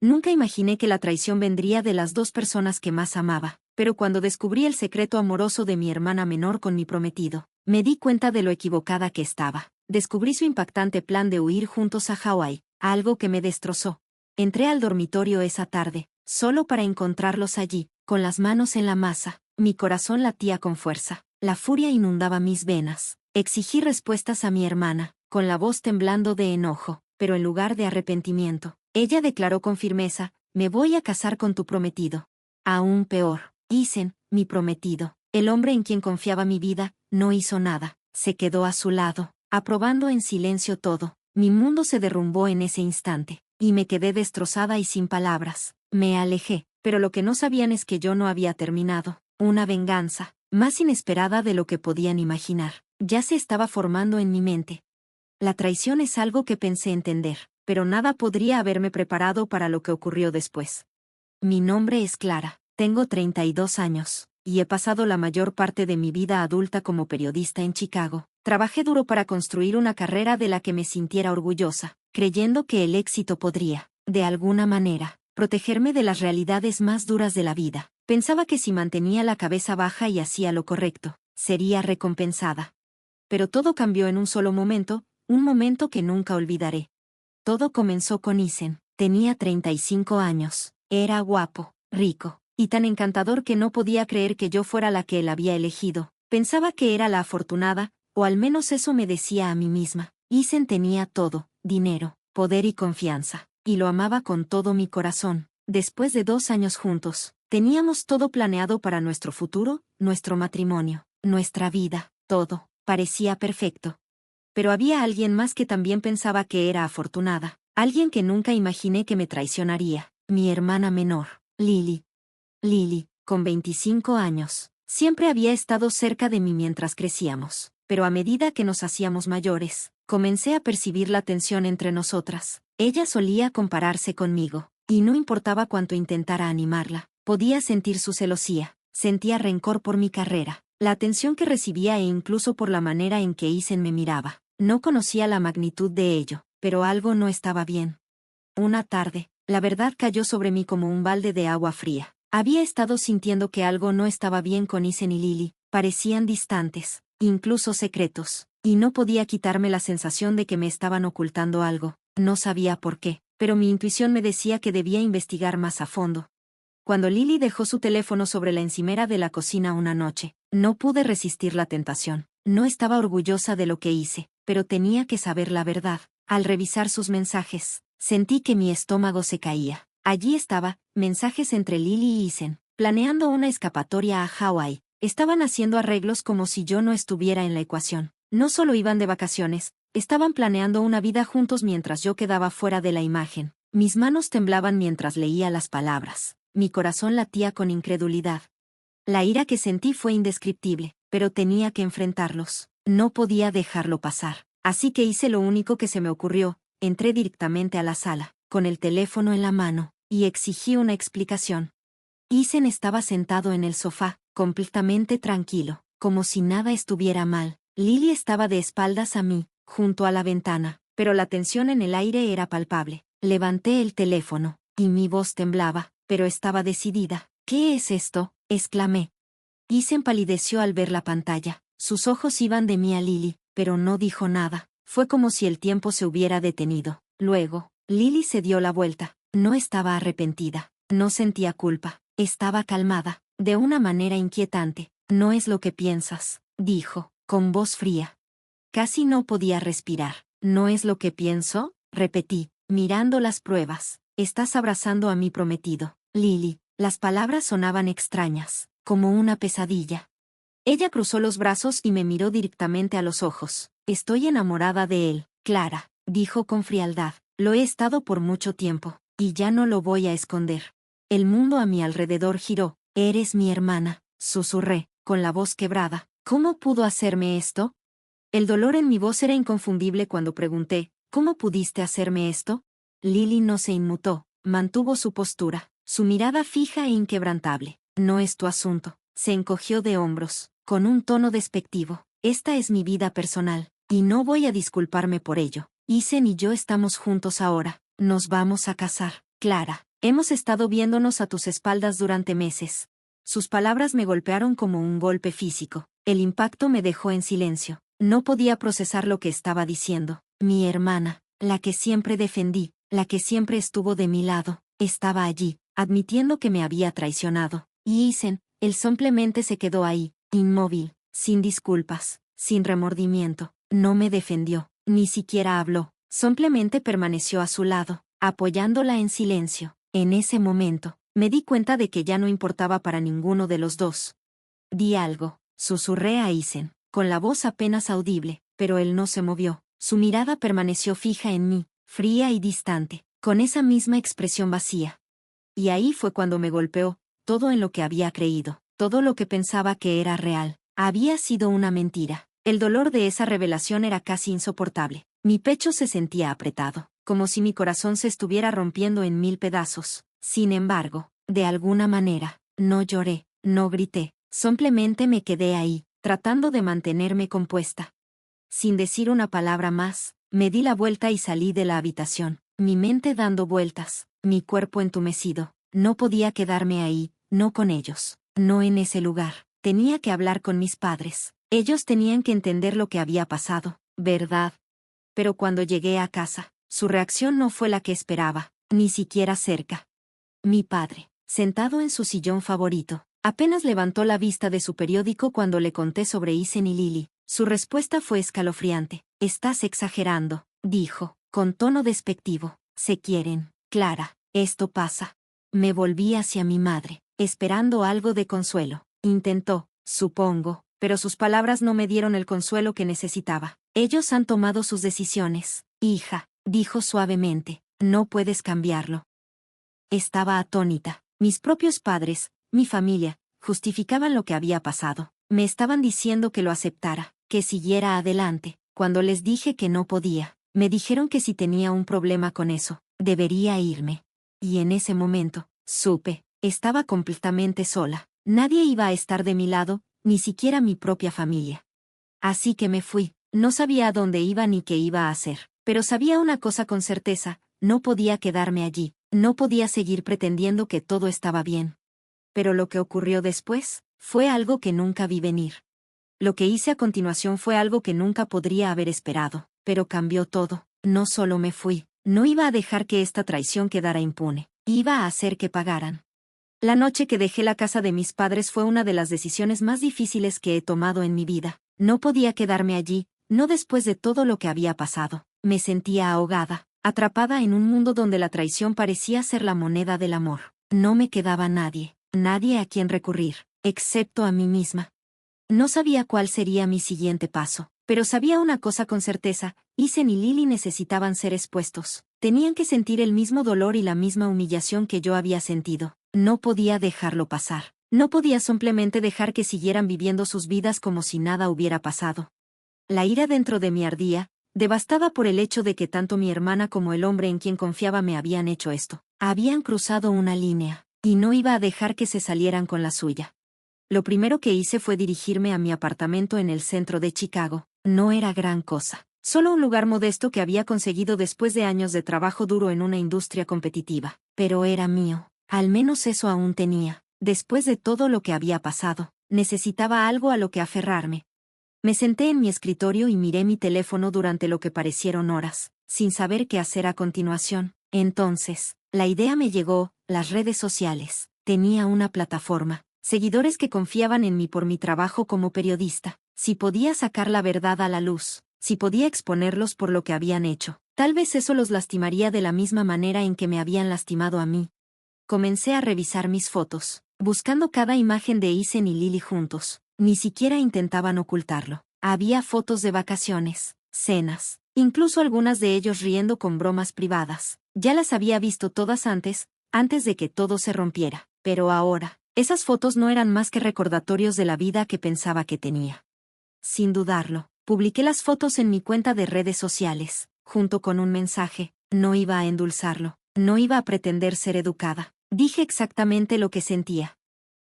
Nunca imaginé que la traición vendría de las dos personas que más amaba, pero cuando descubrí el secreto amoroso de mi hermana menor con mi prometido, me di cuenta de lo equivocada que estaba. Descubrí su impactante plan de huir juntos a Hawái, algo que me destrozó. Entré al dormitorio esa tarde, solo para encontrarlos allí, con las manos en la masa. Mi corazón latía con fuerza, la furia inundaba mis venas. Exigí respuestas a mi hermana, con la voz temblando de enojo, pero en lugar de arrepentimiento. Ella declaró con firmeza: me voy a casar con tu prometido. Aún peor, Isen, mi prometido, el hombre en quien confiaba mi vida, no hizo nada, se quedó a su lado, aprobando en silencio todo. Mi mundo se derrumbó en ese instante, y me quedé destrozada y sin palabras. Me alejé, pero lo que no sabían es que yo no había terminado. Una venganza, más inesperada de lo que podían imaginar, ya se estaba formando en mi mente. La traición es algo que pensé entender, pero nada podría haberme preparado para lo que ocurrió después. Mi nombre es Clara, tengo 32 años, y he pasado la mayor parte de mi vida adulta como periodista en Chicago. Trabajé duro para construir una carrera de la que me sintiera orgullosa, creyendo que el éxito podría, de alguna manera, protegerme de las realidades más duras de la vida. Pensaba que si mantenía la cabeza baja y hacía lo correcto, sería recompensada. Pero todo cambió en un solo momento, un momento que nunca olvidaré. Todo comenzó con Isen. Tenía 35 años, era guapo, rico, y tan encantador que no podía creer que yo fuera la que él había elegido. Pensaba que era la afortunada, o al menos eso me decía a mí misma. Isen tenía todo: dinero, poder y confianza, y lo amaba con todo mi corazón. Después de 2 años juntos, teníamos todo planeado para nuestro futuro, nuestro matrimonio, nuestra vida, todo parecía perfecto. Pero había alguien más que también pensaba que era afortunada, alguien que nunca imaginé que me traicionaría: mi hermana menor, Lily. Lily, con 25 años, siempre había estado cerca de mí mientras crecíamos, pero a medida que nos hacíamos mayores, comencé a percibir la tensión entre nosotras. Ella solía compararse conmigo, y no importaba cuánto intentara animarla, podía sentir su celosía, sentía rencor por mi carrera, la atención que recibía e incluso por la manera en que Isen me miraba. No conocía la magnitud de ello, pero algo no estaba bien. Una tarde, la verdad cayó sobre mí como un balde de agua fría. Había estado sintiendo que algo no estaba bien con Isen y Lily, parecían distantes, incluso secretos, y no podía quitarme la sensación de que me estaban ocultando algo. No sabía por qué, pero mi intuición me decía que debía investigar más a fondo. Cuando Lily dejó su teléfono sobre la encimera de la cocina una noche, no pude resistir la tentación. No estaba orgullosa de lo que hice, pero tenía que saber la verdad. Al revisar sus mensajes, sentí que mi estómago se caía. Allí estaba, mensajes entre Lily y Isen, planeando una escapatoria a Hawái. Estaban haciendo arreglos como si yo no estuviera en la ecuación. No solo iban de vacaciones, estaban planeando una vida juntos mientras yo quedaba fuera de la imagen. Mis manos temblaban mientras leía las palabras. Mi corazón latía con incredulidad. La ira que sentí fue indescriptible, pero tenía que enfrentarlos. No podía dejarlo pasar. Así que hice lo único que se me ocurrió: entré directamente a la sala, con el teléfono en la mano, y exigí una explicación. Isen estaba sentado en el sofá, completamente tranquilo, como si nada estuviera mal. Lily estaba de espaldas a mí, junto a la ventana, pero la tensión en el aire era palpable. Levanté el teléfono, y mi voz temblaba, pero estaba decidida. ¿Qué es esto?, exclamé. Isen palideció al ver la pantalla. Sus ojos iban de mí a Lily, pero no dijo nada. Fue como si el tiempo se hubiera detenido. Luego, Lily se dio la vuelta. No estaba arrepentida. No sentía culpa. Estaba calmada, de una manera inquietante. No es lo que piensas, dijo, con voz fría. Casi no podía respirar. ¿No es lo que pienso?, repetí, mirando las pruebas. Estás abrazando a mi prometido, Lily. Las palabras sonaban extrañas, como una pesadilla. Ella cruzó los brazos y me miró directamente a los ojos. Estoy enamorada de él, Clara, dijo con frialdad. Lo he estado por mucho tiempo, y ya no lo voy a esconder. El mundo a mi alrededor giró. Eres mi hermana, susurré, con la voz quebrada. ¿Cómo pudo hacerme esto? El dolor en mi voz era inconfundible cuando pregunté: ¿cómo pudiste hacerme esto? Lily no se inmutó, mantuvo su postura, su mirada fija e inquebrantable. No es tu asunto. Se encogió de hombros, con un tono despectivo. Esta es mi vida personal, y no voy a disculparme por ello. Isen y yo estamos juntos ahora. Nos vamos a casar, Clara. Hemos estado viéndonos a tus espaldas durante meses. Sus palabras me golpearon como un golpe físico. El impacto me dejó en silencio. No podía procesar lo que estaba diciendo. Mi hermana, la que siempre defendí, la que siempre estuvo de mi lado, estaba allí, admitiendo que me había traicionado. Y Isen, él simplemente se quedó ahí, inmóvil, sin disculpas, sin remordimiento. No me defendió, ni siquiera habló. Simplemente permaneció a su lado, apoyándola en silencio. En ese momento, me di cuenta de que ya no importaba para ninguno de los dos. Di algo, susurré a Isen, con la voz apenas audible, pero él no se movió. Su mirada permaneció fija en mí, fría y distante, con esa misma expresión vacía. Y ahí fue cuando me golpeó, todo en lo que había creído, todo lo que pensaba que era real, había sido una mentira. El dolor de esa revelación era casi insoportable. Mi pecho se sentía apretado, como si mi corazón se estuviera rompiendo en 1000 pedazos. Sin embargo, de alguna manera, no lloré, no grité, simplemente me quedé ahí, tratando de mantenerme compuesta. Sin decir una palabra más, me di la vuelta y salí de la habitación, mi mente dando vueltas, mi cuerpo entumecido. No podía quedarme ahí, no con ellos, no en ese lugar. Tenía que hablar con mis padres. Ellos tenían que entender lo que había pasado, ¿verdad? Pero cuando llegué a casa, su reacción no fue la que esperaba, ni siquiera cerca. Mi padre, sentado en su sillón favorito, apenas levantó la vista de su periódico cuando le conté sobre Isen y Lily. Su respuesta fue escalofriante. «Estás exagerando», dijo, con tono despectivo. «Se quieren, Clara, esto pasa». Me volví hacia mi madre, esperando algo de consuelo. Intentó, supongo, pero sus palabras no me dieron el consuelo que necesitaba. «Ellos han tomado sus decisiones, hija», dijo suavemente. «No puedes cambiarlo». Estaba atónita. Mis propios padres, mi familia, justificaban lo que había pasado. Me estaban diciendo que lo aceptara, que siguiera adelante. Cuando les dije que no podía, me dijeron que si tenía un problema con eso, debería irme. Y en ese momento, supe, estaba completamente sola. Nadie iba a estar de mi lado, ni siquiera mi propia familia. Así que me fui. No sabía a dónde iba ni qué iba a hacer, pero sabía una cosa con certeza, no podía quedarme allí, no podía seguir pretendiendo que todo estaba bien. Pero lo que ocurrió después, fue algo que nunca vi venir. Lo que hice a continuación fue algo que nunca podría haber esperado, pero cambió todo. No solo me fui, no iba a dejar que esta traición quedara impune, iba a hacer que pagaran. La noche que dejé la casa de mis padres fue una de las decisiones más difíciles que he tomado en mi vida. No podía quedarme allí, no después de todo lo que había pasado. Me sentía ahogada, atrapada en un mundo donde la traición parecía ser la moneda del amor. No me quedaba nadie, nadie a quien recurrir, excepto a mí misma. No sabía cuál sería mi siguiente paso, pero sabía una cosa con certeza: Isen y Lily necesitaban ser expuestos. Tenían que sentir el mismo dolor y la misma humillación que yo había sentido. No podía dejarlo pasar. No podía simplemente dejar que siguieran viviendo sus vidas como si nada hubiera pasado. La ira dentro de mí ardía, devastada por el hecho de que tanto mi hermana como el hombre en quien confiaba me habían hecho esto. Habían cruzado una línea, y no iba a dejar que se salieran con la suya. Lo primero que hice fue dirigirme a mi apartamento en el centro de Chicago. No era gran cosa, solo un lugar modesto que había conseguido después de años de trabajo duro en una industria competitiva. Pero era mío, al menos eso aún tenía. Después de todo lo que había pasado, necesitaba algo a lo que aferrarme. Me senté en mi escritorio y miré mi teléfono durante lo que parecieron horas, sin saber qué hacer a continuación. Entonces, la idea me llegó: las redes sociales. Tenía una plataforma, seguidores que confiaban en mí por mi trabajo como periodista. Si podía sacar la verdad a la luz, si podía exponerlos por lo que habían hecho, tal vez eso los lastimaría de la misma manera en que me habían lastimado a mí. Comencé a revisar mis fotos, buscando cada imagen de Isen y Lily juntos. Ni siquiera intentaban ocultarlo. Había fotos de vacaciones, cenas, incluso algunas de ellos riendo con bromas privadas. Ya las había visto todas antes de que todo se rompiera. Pero ahora, esas fotos no eran más que recordatorios de la vida que pensaba que tenía. Sin dudarlo, publiqué las fotos en mi cuenta de redes sociales, junto con un mensaje. No iba a endulzarlo, no iba a pretender ser educada. Dije exactamente lo que sentía.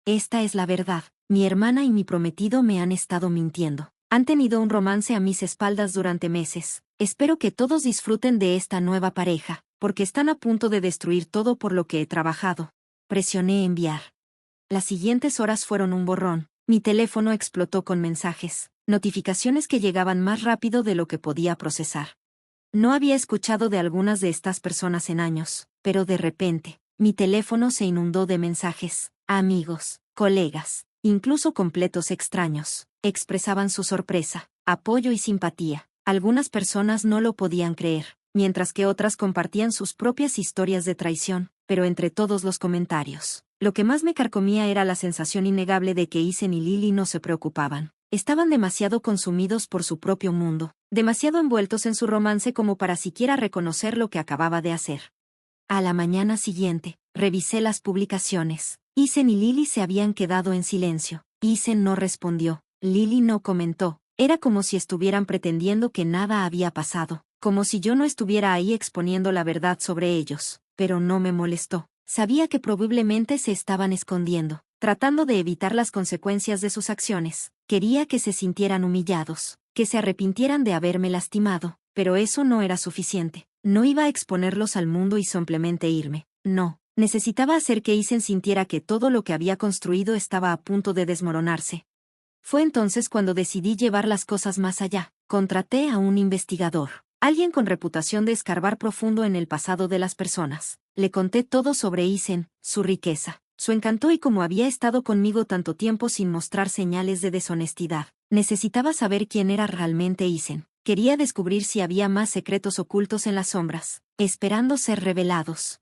Esta es la verdad. Mi hermana y mi prometido me han estado mintiendo. Han tenido un romance a mis espaldas durante meses. Espero que todos disfruten de esta nueva pareja. porque están a punto de destruir todo por lo que he trabajado. Presioné enviar. Las siguientes horas fueron un borrón. Mi teléfono explotó con mensajes, notificaciones que llegaban más rápido de lo que podía procesar. No había escuchado de algunas de estas personas en años, pero de repente, mi teléfono se inundó de mensajes. Amigos, colegas, incluso completos extraños, expresaban su sorpresa, apoyo y simpatía. Algunas personas no lo podían creer, mientras que otras compartían sus propias historias de traición, pero entre todos los comentarios, lo que más me carcomía era la sensación innegable de que Isen y Lily no se preocupaban. Estaban demasiado consumidos por su propio mundo, demasiado envueltos en su romance como para siquiera reconocer lo que acababa de hacer. A la mañana siguiente, revisé las publicaciones. Isen y Lily se habían quedado en silencio. Isen no respondió. Lily no comentó. Era como si estuvieran pretendiendo que nada había pasado, como si yo no estuviera ahí exponiendo la verdad sobre ellos, pero no me molestó. Sabía que probablemente se estaban escondiendo, tratando de evitar las consecuencias de sus acciones. Quería que se sintieran humillados, que se arrepintieran de haberme lastimado, pero eso no era suficiente. No iba a exponerlos al mundo y simplemente irme. No, necesitaba hacer que Isen sintiera que todo lo que había construido estaba a punto de desmoronarse. Fue entonces cuando decidí llevar las cosas más allá. Contraté a un investigador, alguien con reputación de escarbar profundo en el pasado de las personas. Le conté todo sobre Isen, su riqueza, su encanto y cómo había estado conmigo tanto tiempo sin mostrar señales de deshonestidad. Necesitaba saber quién era realmente Isen. Quería descubrir si había más secretos ocultos en las sombras, esperando ser revelados.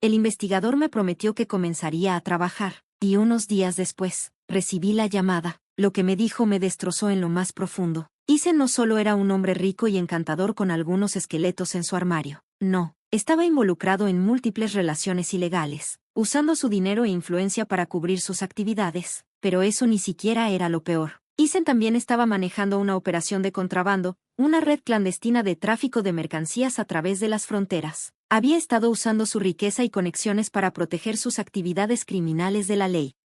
El investigador me prometió que comenzaría a trabajar, y unos días después, recibí la llamada. Lo que me dijo me destrozó en lo más profundo. Isen no solo era un hombre rico y encantador con algunos esqueletos en su armario. No, estaba involucrado en múltiples relaciones ilegales, usando su dinero e influencia para cubrir sus actividades. Pero eso ni siquiera era lo peor. Isen también estaba manejando una operación de contrabando, una red clandestina de tráfico de mercancías a través de las fronteras. Había estado usando su riqueza y conexiones para proteger sus actividades criminales de la ley.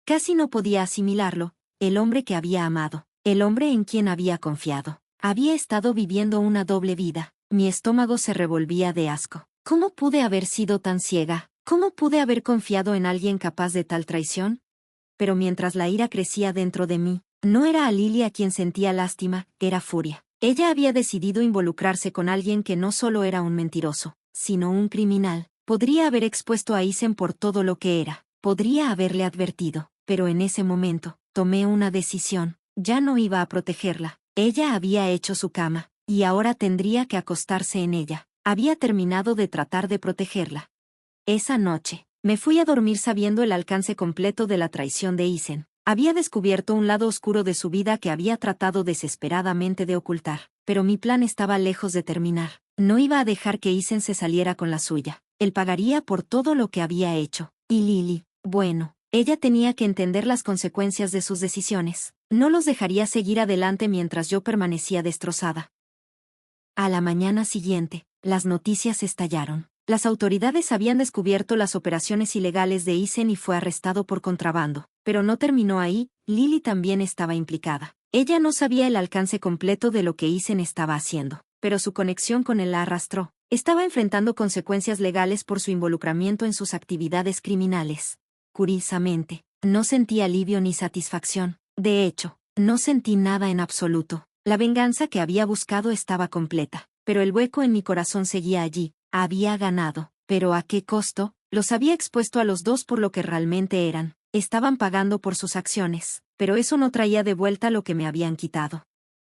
Casi no podía asimilarlo. El hombre que había amado, el hombre en quien había confiado, había estado viviendo una doble vida. Mi estómago se revolvía de asco. ¿Cómo pude haber sido tan ciega? ¿Cómo pude haber confiado en alguien capaz de tal traición? Pero mientras la ira crecía dentro de mí, no era a Lily a quien sentía lástima, era furia. Ella había decidido involucrarse con alguien que no solo era un mentiroso, sino un criminal. Podría haber expuesto a Isen por todo lo que era. Podría haberle advertido, pero en ese momento, tomé una decisión. Ya no iba a protegerla. Ella había hecho su cama, y ahora tendría que acostarse en ella. Había terminado de tratar de protegerla. Esa noche, me fui a dormir sabiendo el alcance completo de la traición de Isen. Había descubierto un lado oscuro de su vida que había tratado desesperadamente de ocultar, pero mi plan estaba lejos de terminar. No iba a dejar que Isen se saliera con la suya. Él pagaría por todo lo que había hecho. Y Lily, bueno, ella tenía que entender las consecuencias de sus decisiones. No los dejaría seguir adelante mientras yo permanecía destrozada. A la mañana siguiente, las noticias estallaron. Las autoridades habían descubierto las operaciones ilegales de Isen y fue arrestado por contrabando. Pero no terminó ahí, Lily también estaba implicada. Ella no sabía el alcance completo de lo que Isen estaba haciendo, pero su conexión con él la arrastró. Estaba enfrentando consecuencias legales por su involucramiento en sus actividades criminales. Curiosamente, no sentí alivio ni satisfacción. De hecho, no sentí nada en absoluto. La venganza que había buscado estaba completa, pero el hueco en mi corazón seguía allí. Había ganado, pero ¿a qué costo? Los había expuesto a los dos por lo que realmente eran. Estaban pagando por sus acciones, pero eso no traía de vuelta lo que me habían quitado.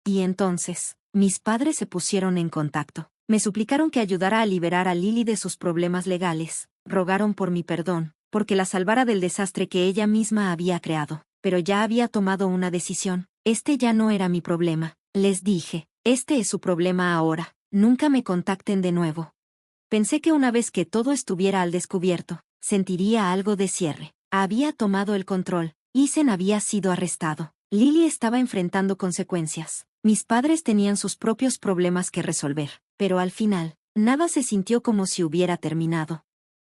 Y entonces, mis padres se pusieron en contacto. Me suplicaron que ayudara a liberar a Lily de sus problemas legales. Rogaron por mi perdón, porque la salvara del desastre que ella misma había creado. Pero ya había tomado una decisión. Este ya no era mi problema. Les dije, este es su problema ahora. Nunca me contacten de nuevo. Pensé que una vez que todo estuviera al descubierto, sentiría algo de cierre. Había tomado el control. Isen había sido arrestado. Lily estaba enfrentando consecuencias. Mis padres tenían sus propios problemas que resolver. Pero al final, nada se sintió como si hubiera terminado.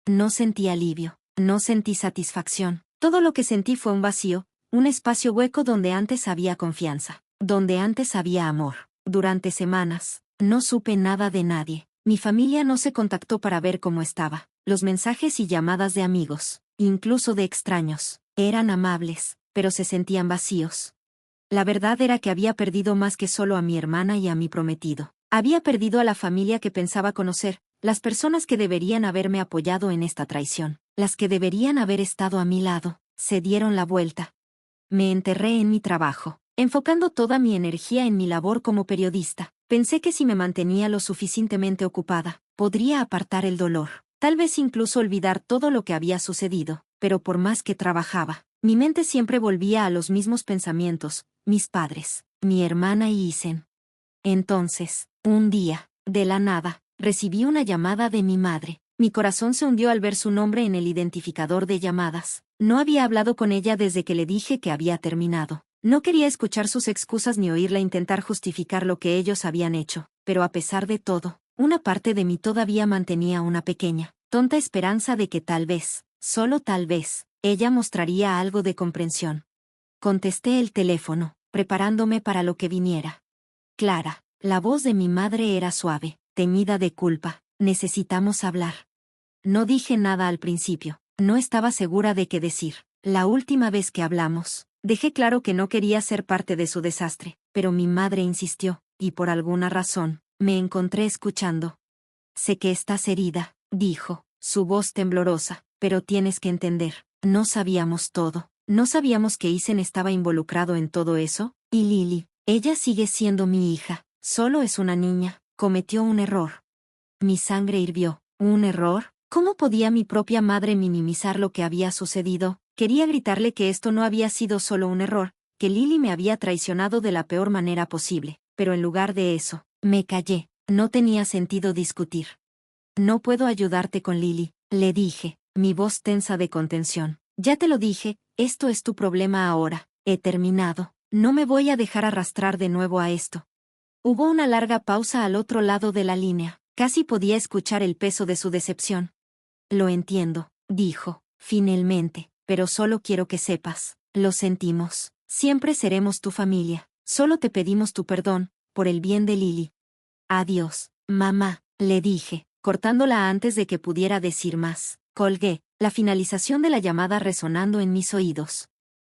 No sentí alivio. No sentí satisfacción. Todo lo que sentí fue un vacío, un espacio hueco donde antes había confianza, donde antes había amor. Durante semanas, no supe nada de nadie. Mi familia no se contactó para ver cómo estaba. Los mensajes y llamadas de amigos, incluso de extraños, eran amables, pero se sentían vacíos. La verdad era que había perdido más que solo a mi hermana y a mi prometido. Había perdido a la familia que pensaba conocer, las personas que deberían haberme apoyado en esta traición, las que deberían haber estado a mi lado, se dieron la vuelta. Me enterré en mi trabajo, enfocando toda mi energía en mi labor como periodista. Pensé que si me mantenía lo suficientemente ocupada, podría apartar el dolor, tal vez incluso olvidar todo lo que había sucedido, pero por más que trabajaba, mi mente siempre volvía a los mismos pensamientos, mis padres, mi hermana y Isen. Entonces, un día, de la nada, recibí una llamada de mi madre. Mi corazón se hundió al ver su nombre en el identificador de llamadas. No había hablado con ella desde que le dije que había terminado. No quería escuchar sus excusas ni oírla intentar justificar lo que ellos habían hecho, pero a pesar de todo, una parte de mí todavía mantenía una pequeña, tonta esperanza de que tal vez, solo tal vez, ella mostraría algo de comprensión. Contesté el teléfono, preparándome para lo que viniera. Clara, la voz de mi madre era suave, teñida de culpa. Necesitamos hablar. No dije nada al principio, no estaba segura de qué decir. La última vez que hablamos, dejé claro que no quería ser parte de su desastre, pero mi madre insistió, y por alguna razón, me encontré escuchando. Sé que estás herida, dijo, su voz temblorosa, pero tienes que entender, no sabíamos todo. No sabíamos que Isen estaba involucrado en todo eso, y Lily, ella sigue siendo mi hija, solo es una niña, cometió un error. Mi sangre hirvió. ¿Un error? ¿Cómo podía mi propia madre minimizar lo que había sucedido? Quería gritarle que esto no había sido solo un error, que Lily me había traicionado de la peor manera posible, pero en lugar de eso, me callé. No tenía sentido discutir. No puedo ayudarte con Lily, le dije, mi voz tensa de contención. Ya te lo dije, esto es tu problema ahora. He terminado. No me voy a dejar arrastrar de nuevo a esto. Hubo una larga pausa al otro lado de la línea. Casi podía escuchar el peso de su decepción. Lo entiendo, dijo, finalmente, pero solo quiero que sepas, lo sentimos, siempre seremos tu familia, solo te pedimos tu perdón, por el bien de Lily. Adiós, mamá, le dije, cortándola antes de que pudiera decir más. Colgué, la finalización de la llamada resonando en mis oídos.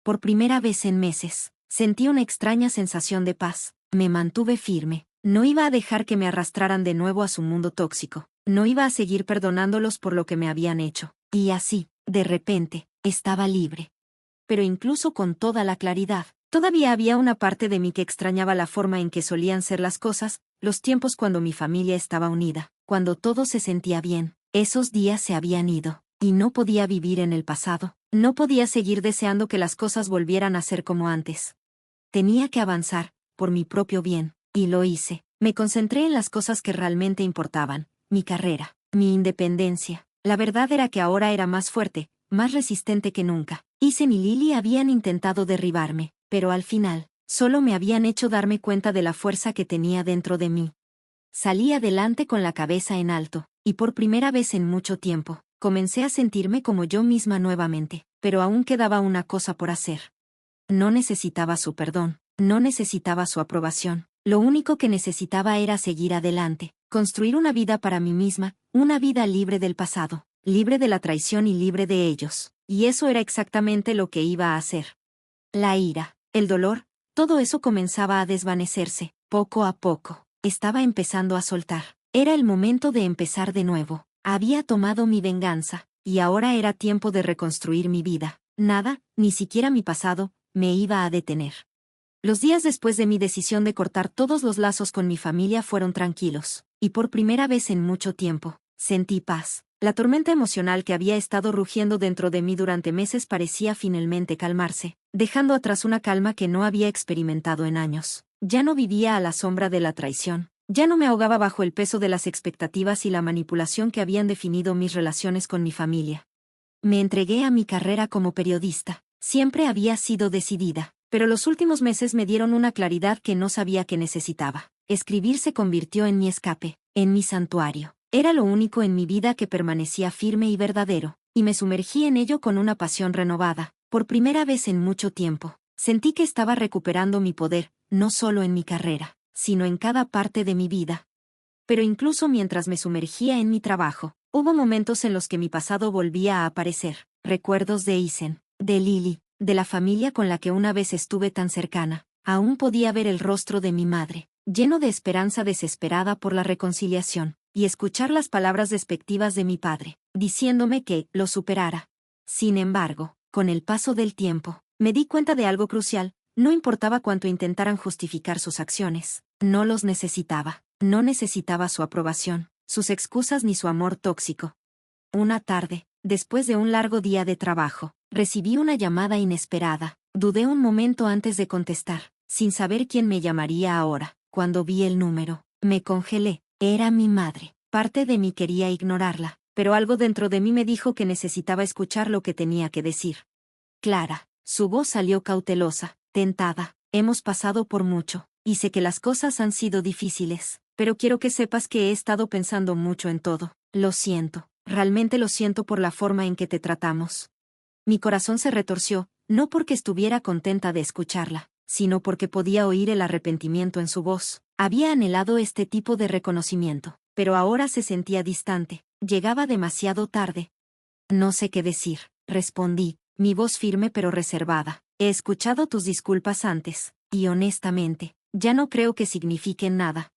Por primera vez en meses, sentí una extraña sensación de paz. Me mantuve firme. No iba a dejar que me arrastraran de nuevo a su mundo tóxico. No iba a seguir perdonándolos por lo que me habían hecho. Y así, de repente, estaba libre. Pero incluso con toda la claridad, todavía había una parte de mí que extrañaba la forma en que solían ser las cosas, los tiempos cuando mi familia estaba unida, cuando todo se sentía bien. Esos días se habían ido, y no podía vivir en el pasado. No podía seguir deseando que las cosas volvieran a ser como antes. Tenía que avanzar, por mi propio bien. Y lo hice. Me concentré en las cosas que realmente importaban, mi carrera, mi independencia. La verdad era que ahora era más fuerte, más resistente que nunca. Isen y Lily habían intentado derribarme, pero al final, solo me habían hecho darme cuenta de la fuerza que tenía dentro de mí. Salí adelante con la cabeza en alto, y por primera vez en mucho tiempo, comencé a sentirme como yo misma nuevamente, pero aún quedaba una cosa por hacer. No necesitaba su perdón, no necesitaba su aprobación. Lo único que necesitaba era seguir adelante, construir una vida para mí misma, una vida libre del pasado, libre de la traición y libre de ellos. Y eso era exactamente lo que iba a hacer. La ira, el dolor, todo eso comenzaba a desvanecerse, poco a poco. Estaba empezando a soltar. Era el momento de empezar de nuevo. Había tomado mi venganza, y ahora era tiempo de reconstruir mi vida. Nada, ni siquiera mi pasado, me iba a detener. Los días después de mi decisión de cortar todos los lazos con mi familia fueron tranquilos, y por primera vez en mucho tiempo, sentí paz. La tormenta emocional que había estado rugiendo dentro de mí durante meses parecía finalmente calmarse, dejando atrás una calma que no había experimentado en años. Ya no vivía a la sombra de la traición, ya no me ahogaba bajo el peso de las expectativas y la manipulación que habían definido mis relaciones con mi familia. Me entregué a mi carrera como periodista. Siempre había sido decidida. Pero los últimos meses me dieron una claridad que no sabía que necesitaba. Escribir se convirtió en mi escape, en mi santuario. Era lo único en mi vida que permanecía firme y verdadero, y me sumergí en ello con una pasión renovada. Por primera vez en mucho tiempo, sentí que estaba recuperando mi poder, no solo en mi carrera, sino en cada parte de mi vida. Pero incluso mientras me sumergía en mi trabajo, hubo momentos en los que mi pasado volvía a aparecer. Recuerdos de Isen, de Lily, de la familia con la que una vez estuve tan cercana. Aún podía ver el rostro de mi madre, lleno de esperanza desesperada por la reconciliación, y escuchar las palabras despectivas de mi padre, diciéndome que lo superara. Sin embargo, con el paso del tiempo, me di cuenta de algo crucial: no importaba cuánto intentaran justificar sus acciones, no los necesitaba. No necesitaba su aprobación, sus excusas ni su amor tóxico. Una tarde, después de un largo día de trabajo, recibí una llamada inesperada. Dudé un momento antes de contestar, sin saber quién me llamaría ahora. Cuando vi el número, me congelé. Era mi madre. Parte de mí quería ignorarla, pero algo dentro de mí me dijo que necesitaba escuchar lo que tenía que decir. Clara, su voz salió cautelosa, tentada. Hemos pasado por mucho, y sé que las cosas han sido difíciles, pero quiero que sepas que he estado pensando mucho en todo. Lo siento, realmente lo siento por la forma en que te tratamos. Mi corazón se retorció, no porque estuviera contenta de escucharla, sino porque podía oír el arrepentimiento en su voz. Había anhelado este tipo de reconocimiento, pero ahora se sentía distante. Llegaba demasiado tarde. No sé qué decir, respondí, mi voz firme pero reservada. He escuchado tus disculpas antes, y honestamente, ya no creo que signifiquen nada.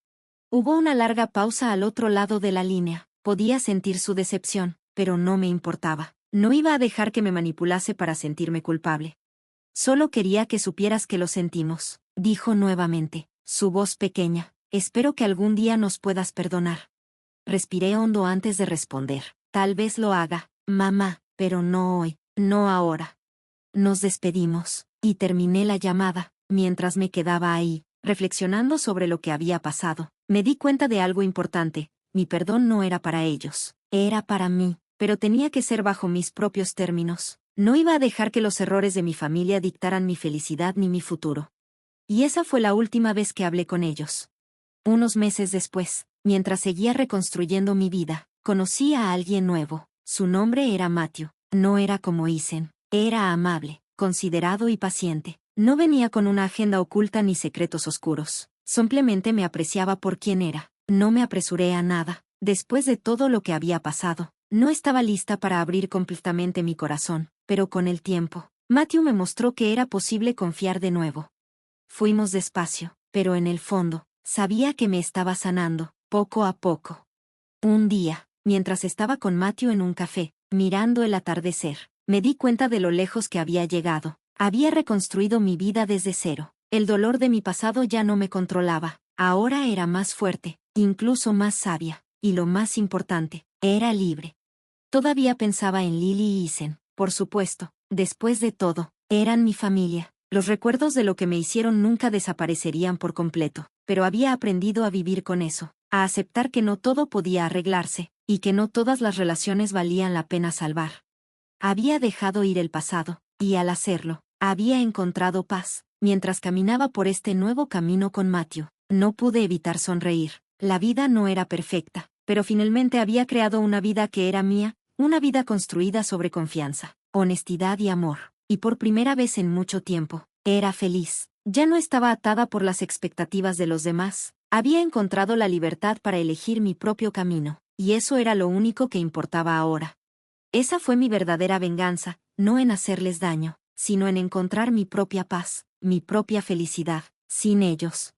Hubo una larga pausa al otro lado de la línea. Podía sentir su decepción, pero no me importaba. No iba a dejar que me manipulase para sentirme culpable. Solo quería que supieras que lo sentimos, dijo nuevamente, su voz pequeña. Espero que algún día nos puedas perdonar. Respiré hondo antes de responder. Tal vez lo haga, mamá, pero no hoy, no ahora. Nos despedimos, y terminé la llamada. Mientras me quedaba ahí, reflexionando sobre lo que había pasado, me di cuenta de algo importante: mi perdón no era para ellos, era para mí, pero tenía que ser bajo mis propios términos. No iba a dejar que los errores de mi familia dictaran mi felicidad ni mi futuro. Y esa fue la última vez que hablé con ellos. Unos meses después, mientras seguía reconstruyendo mi vida, conocí a alguien nuevo. Su nombre era Matthew. No era como Isen. Era amable, considerado y paciente. No venía con una agenda oculta ni secretos oscuros. Simplemente me apreciaba por quien era. No me apresuré a nada. Después de todo lo que había pasado, no estaba lista para abrir completamente mi corazón, pero con el tiempo, Matthew me mostró que era posible confiar de nuevo. Fuimos despacio, pero en el fondo, sabía que me estaba sanando, poco a poco. Un día, mientras estaba con Matthew en un café, mirando el atardecer, me di cuenta de lo lejos que había llegado. Había reconstruido mi vida desde cero. El dolor de mi pasado ya no me controlaba. Ahora era más fuerte, incluso más sabia, y lo más importante, era libre. Todavía pensaba en Lily y Isen, por supuesto. Después de todo, eran mi familia. Los recuerdos de lo que me hicieron nunca desaparecerían por completo, pero había aprendido a vivir con eso, a aceptar que no todo podía arreglarse, y que no todas las relaciones valían la pena salvar. Había dejado ir el pasado, y al hacerlo, había encontrado paz. Mientras caminaba por este nuevo camino con Matthew, no pude evitar sonreír. La vida no era perfecta, pero finalmente había creado una vida que era mía, una vida construida sobre confianza, honestidad y amor. Y por primera vez en mucho tiempo, era feliz. Ya no estaba atada por las expectativas de los demás. Había encontrado la libertad para elegir mi propio camino, y eso era lo único que importaba ahora. Esa fue mi verdadera venganza, no en hacerles daño, sino en encontrar mi propia paz, mi propia felicidad, sin ellos.